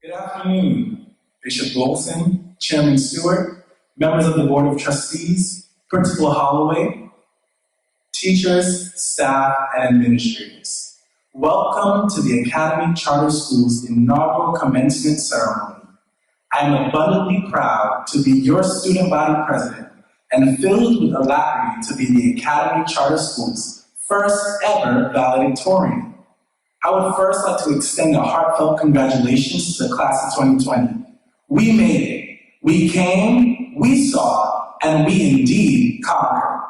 Good afternoon, Bishop Wilson, Chairman Stewart, members of the Board of Trustees, Principal Holloway, teachers, staff, and administrators. Welcome to the Academy Charter School's inaugural commencement ceremony. I am abundantly proud to be your student body president and filled with alacrity to be the Academy Charter School's first ever valedictorian. I would first like to extend a heartfelt congratulations to the class of 2020. We made it. We came, we saw, and we indeed conquered.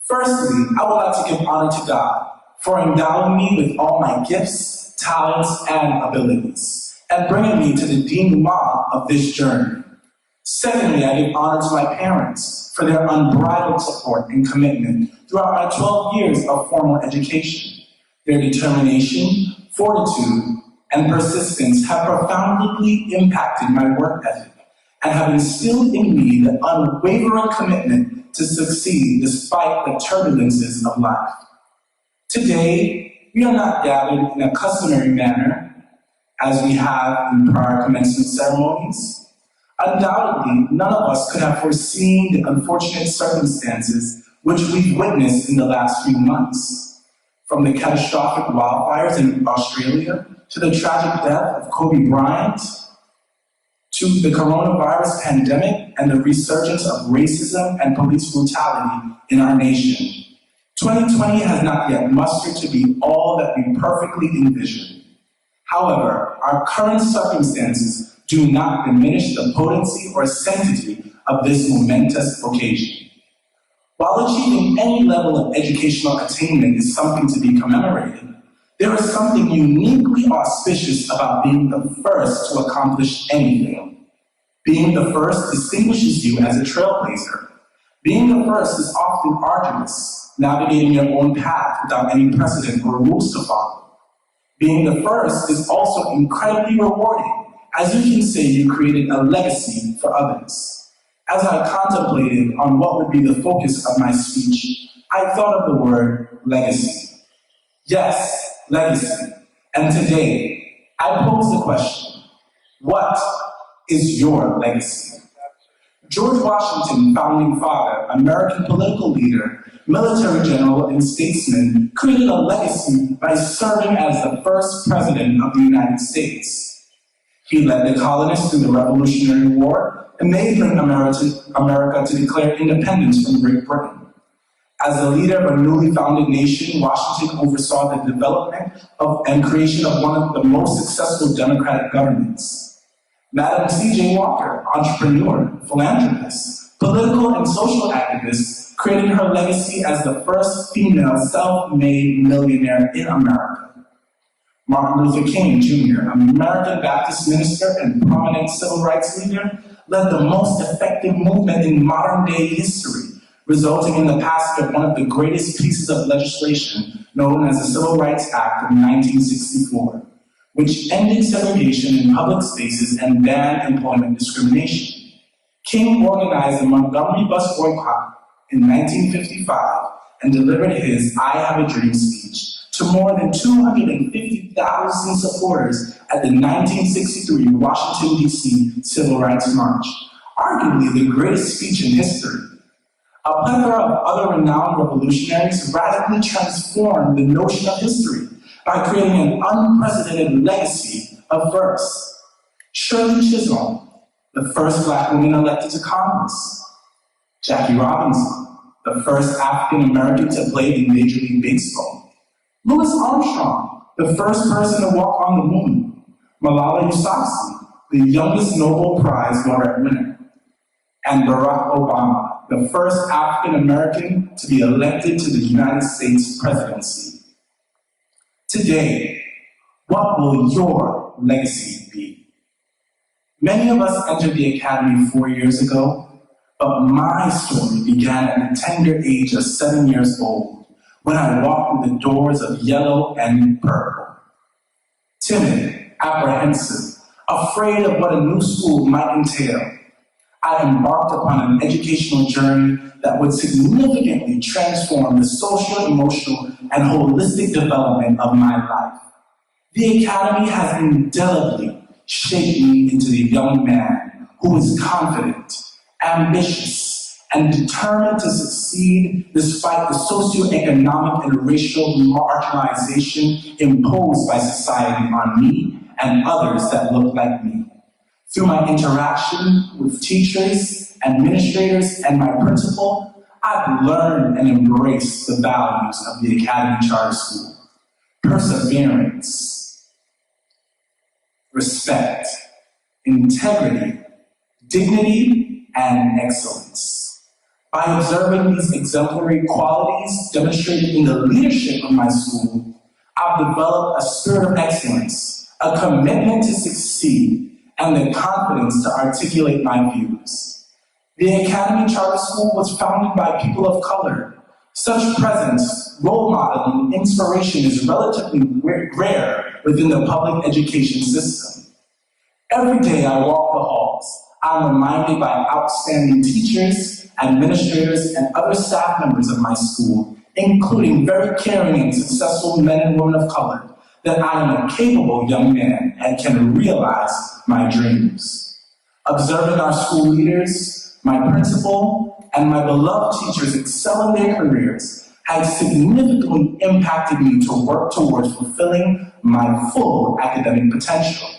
Firstly, I would like to give honor to God for endowing me with all my gifts, talents, and abilities, and bringing me to the denouement of this journey. Secondly, I give honor to my parents for their unbridled support and commitment throughout my 12 years of formal education. Their determination, fortitude, and persistence have profoundly impacted my work ethic and have instilled in me the unwavering commitment to succeed despite the turbulences of life. Today, we are not gathered in a customary manner as we have in prior commencement ceremonies. Undoubtedly, none of us could have foreseen the unfortunate circumstances which we've witnessed in the last few months. From the catastrophic wildfires in Australia, to the tragic death of Kobe Bryant, to the coronavirus pandemic and the resurgence of racism and police brutality in our nation. 2020 has not yet mustered to be all that we perfectly envisioned. However, our current circumstances do not diminish the potency or sanctity of this momentous occasion. While achieving any level of educational attainment is something to be commemorated, there is something uniquely auspicious about being the first to accomplish anything. Being the first distinguishes you as a trailblazer. Being the first is often arduous, navigating your own path without any precedent or rules to follow. Being the first is also incredibly rewarding, as you can say you created a legacy for others. As I contemplated on what would be the focus of my speech, I thought of the word legacy. Yes, legacy. And today, I pose the question, what is your legacy? George Washington, founding father, American political leader, military general, and statesman, created a legacy by serving as the first president of the United States. He led the colonists through the Revolutionary War, enabling America to declare independence from Great Britain. As the leader of a newly founded nation, Washington oversaw the development and creation of one of the most successful democratic governments. Madam C.J. Walker, entrepreneur, philanthropist, political and social activist, created her legacy as the first female self-made millionaire in America. Martin Luther King Jr., American Baptist minister and prominent civil rights leader, led the most effective movement in modern-day history, resulting in the passage of one of the greatest pieces of legislation known as the Civil Rights Act of 1964, which ended segregation in public spaces and banned employment discrimination. King organized the Montgomery bus boycott in 1955 and delivered his I Have a Dream speech to more than 250,000 supporters at the 1963 Washington, D.C. Civil Rights March, arguably the greatest speech in history. A plethora of other renowned revolutionaries radically transformed the notion of history by creating an unprecedented legacy of firsts. Shirley Chisholm, the first Black woman elected to Congress. Jackie Robinson, the first African American to play in Major League Baseball. Louis Armstrong, the first person to walk on the moon. Malala Yousafzai, the youngest Nobel Prize laureate winner. And Barack Obama, the first African American to be elected to the United States presidency. Today, what will your legacy be? Many of us entered the Academy 4 years ago, but my story began at the tender age of 7 years old, when I walked through the doors of yellow and purple. Timid, apprehensive, afraid of what a new school might entail, I embarked upon an educational journey that would significantly transform the social, emotional, and holistic development of my life. The Academy has indelibly shaped me into the young man who is confident, ambitious, and determined to succeed despite the socioeconomic and racial marginalization imposed by society on me and others that look like me. Through my interaction with teachers, administrators, and my principal, I've learned and embraced the values of the Academy Charter School: perseverance, respect, integrity, dignity, and excellence. By observing these exemplary qualities demonstrated in the leadership of my school, I've developed a spirit of excellence, a commitment to succeed, and the confidence to articulate my views. The Academy Charter School was founded by people of color. Such presence, role modeling, and inspiration is relatively rare within the public education system. Every day I walk the halls, I'm reminded by outstanding teachers, administrators, and other staff members of my school, including very caring and successful men and women of color, that I am a capable young man and can realize my dreams. Observing our school leaders, my principal, and my beloved teachers excel in their careers has significantly impacted me to work towards fulfilling my full academic potential.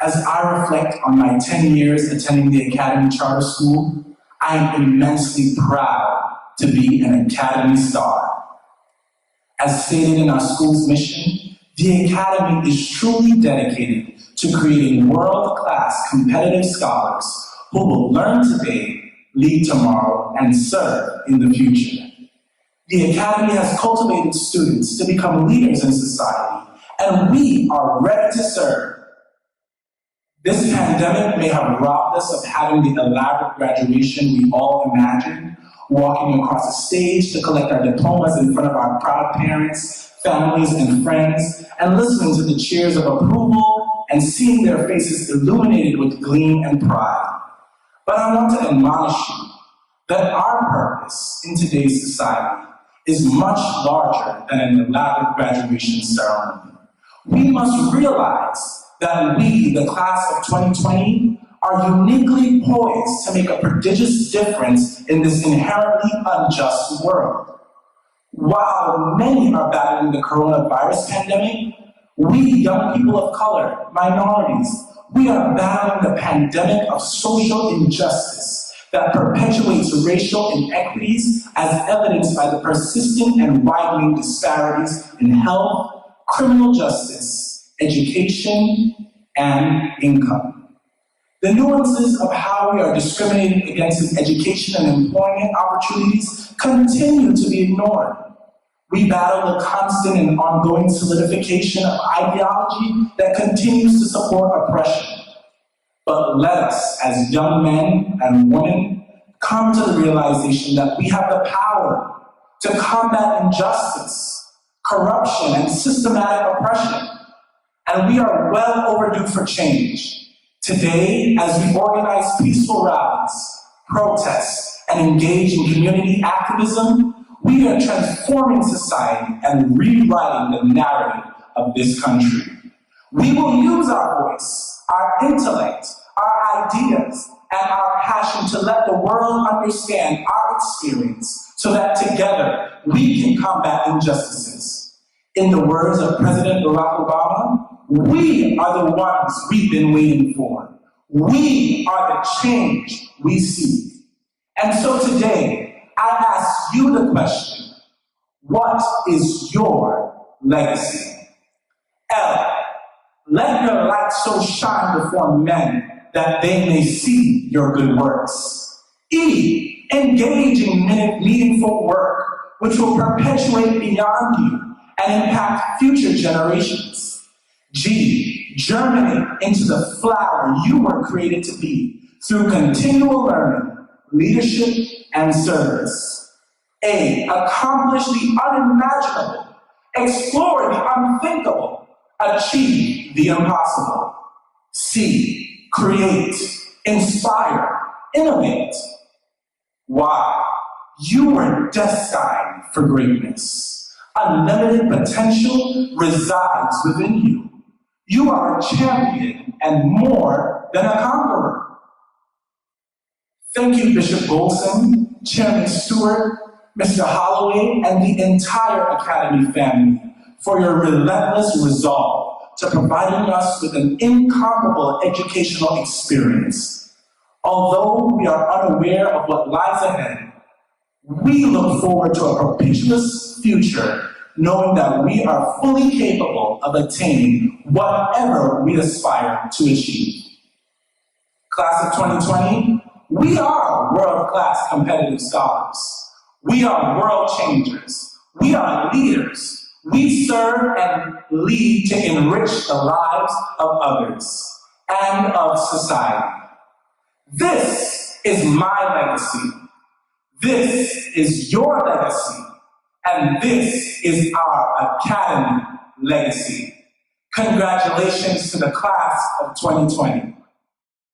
As I reflect on my 10 years attending the Academy Charter School, I am immensely proud to be an Academy Star. As stated in our school's mission, the Academy is truly dedicated to creating world-class competitive scholars who will learn today, lead tomorrow, and serve in the future. The Academy has cultivated students to become leaders in society, and we are ready to serve. This pandemic may have robbed us of having the elaborate graduation we all imagined, walking across the stage to collect our diplomas in front of our proud parents, families, and friends, and listening to the cheers of approval and seeing their faces illuminated with gleam and pride. But I want to admonish you that our purpose in today's society is much larger than an elaborate graduation ceremony. We must realize that we, the class of 2020, are uniquely poised to make a prodigious difference in this inherently unjust world. While many are battling the coronavirus pandemic, we, young people of color, minorities, we are battling the pandemic of social injustice that perpetuates racial inequities as evidenced by the persistent and widening disparities in health, criminal justice, education, and income. The nuances of how we are discriminated against in education and employment opportunities continue to be ignored. We battle the constant and ongoing solidification of ideology that continues to support oppression. But let us, as young men and women, come to the realization that we have the power to combat injustice, corruption, and systematic oppression. And we are well overdue for change. Today, as we organize peaceful rallies, protests, and engage in community activism, we are transforming society and rewriting the narrative of this country. We will use our voice, our intellect, our ideas, and our passion to let the world understand our experience so that together we can combat injustices. In the words of President Barack Obama, we are the ones we've been waiting for. We are the change we seek. And so today, I ask you the question, what is your legacy? L, let your light so shine before men that they may see your good works. E, engage in meaningful work which will perpetuate beyond you and impact future generations. G, germinate into the flower you were created to be through continual learning, leadership, and service. A, accomplish the unimaginable, explore the unthinkable, achieve the impossible. C, create, inspire, innovate. Y, you were destined for greatness. Unlimited potential resides within you. You are a champion and more than a conqueror. Thank you, Bishop Golson, Chairman Stewart, Mr. Holloway, and the entire Academy family for your relentless resolve to providing us with an incomparable educational experience. Although we are unaware of what lies ahead, we look forward to a propitious future, knowing that we are fully capable of attaining whatever we aspire to achieve. Class of 2020, we are world-class competitive scholars. We are world changers. We are leaders. We serve and lead to enrich the lives of others and of society. This is my legacy. This is your legacy. And this is our Academy legacy. Congratulations to the class of 2020.